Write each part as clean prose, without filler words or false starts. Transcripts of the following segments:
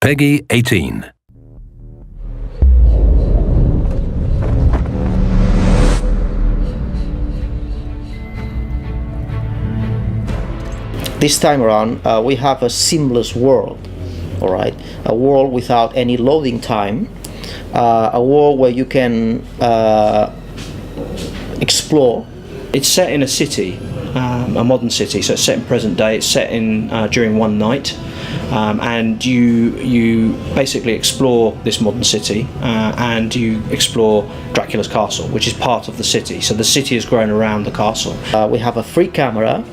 Peggy 18. This time around, we have a seamless world, all right? A world without any loading time, a world where you can explore. It's set in a city, a modern city, so it's set in present day. It's set in during one night, and you basically explore this modern city, and you explore Dracula's castle, which is part of the city. So the city has grown around the castle. We have a free camera,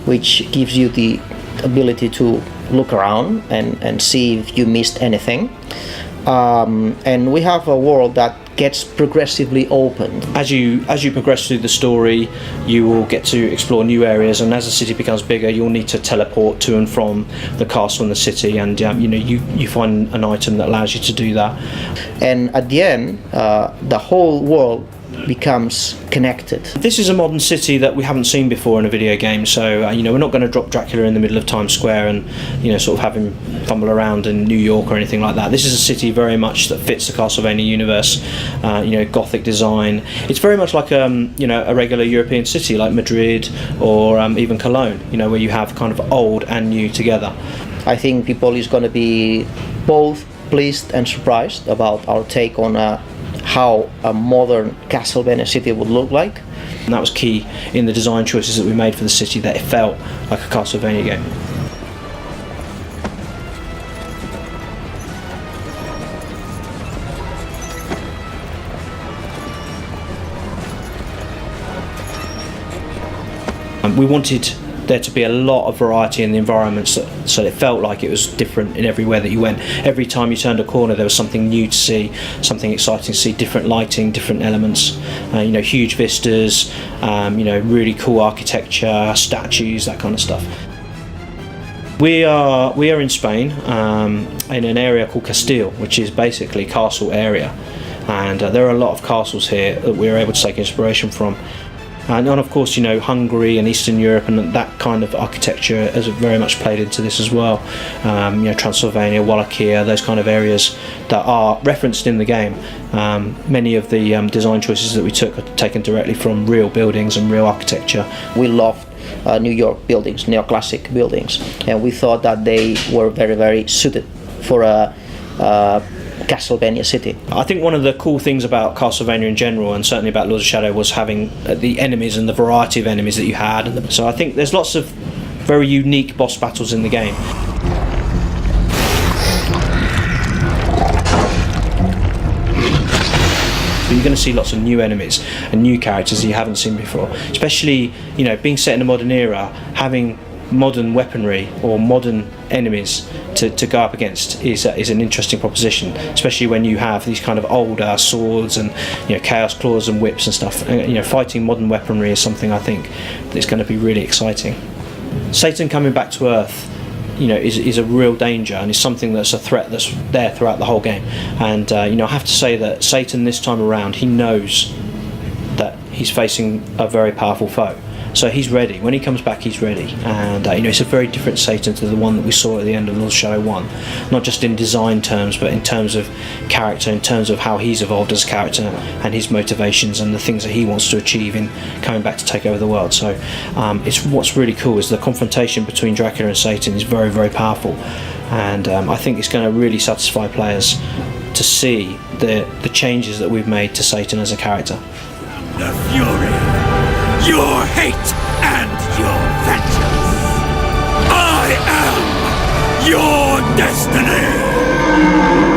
which gives you the ability to look around and see if you missed anything. And we have a world that gets progressively opened. As you progress through the story, you will get to explore new areas, and as the city becomes bigger, you'll need to teleport to and from the castle and the city, and you find an item that allows you to do that. And at the end, the whole world becomes connected. This is a modern city that we haven't seen before in a video game, so we're not going to drop Dracula in the middle of Times Square and sort of have him fumble around in New York or anything like that. This is a city very much that fits the Castlevania universe. Gothic design. It's very much like a regular European city like Madrid or even Cologne, where you have kind of old and new together. I think people is going to be both pleased and surprised about our take on how a modern Castlevania city would look like. And that was key in the design choices that we made for the city, that it felt like a Castlevania game. We wanted there to be a lot of variety in the environments, so it felt like it was different in everywhere that you went. Every time you turned a corner, there was something new to see, something exciting to see, different lighting, different elements, huge vistas, really cool architecture, statues, that kind of stuff. We are in Spain, in an area called Castile, which is basically castle area, and there are a lot of castles here that we were able to take inspiration from. And of course, Hungary and Eastern Europe and that kind of architecture has very much played into this as well. Transylvania, Wallachia, those kind of areas that are referenced in the game. Many of the design choices that we took are taken directly from real buildings and real architecture. We loved New York buildings, neoclassic buildings, and we thought that they were very, very suited for a Castlevania city. I think one of the cool things about Castlevania in general, and certainly about Lords of Shadow, was having the enemies and the variety of enemies that you had. So I think there's lots of very unique boss battles in the game. So you're going to see lots of new enemies and new characters that you haven't seen before. Especially, being set in a modern era, having modern weaponry or modern enemies to go up against is an interesting proposition, especially when you have these kind of older swords and chaos claws and whips and stuff. Fighting modern weaponry is something I think that's going to be really exciting. Satan coming back to Earth is a real danger, and is something that's a threat that's there throughout the whole game. And I have to say that Satan this time around, he knows that he's facing a very powerful foe. So he's ready. When he comes back, he's ready. And it's a very different Satan to the one that we saw at the end of Lords of Shadow 1. Not just in design terms, but in terms of character, in terms of how he's evolved as a character and his motivations and the things that he wants to achieve in coming back to take over the world. So what's really cool is the confrontation between Dracula and Satan is very, very powerful. And I think it's going to really satisfy players to see the changes that we've made to Satan as a character. The fury, your hate, and your vengeance. I am your destiny!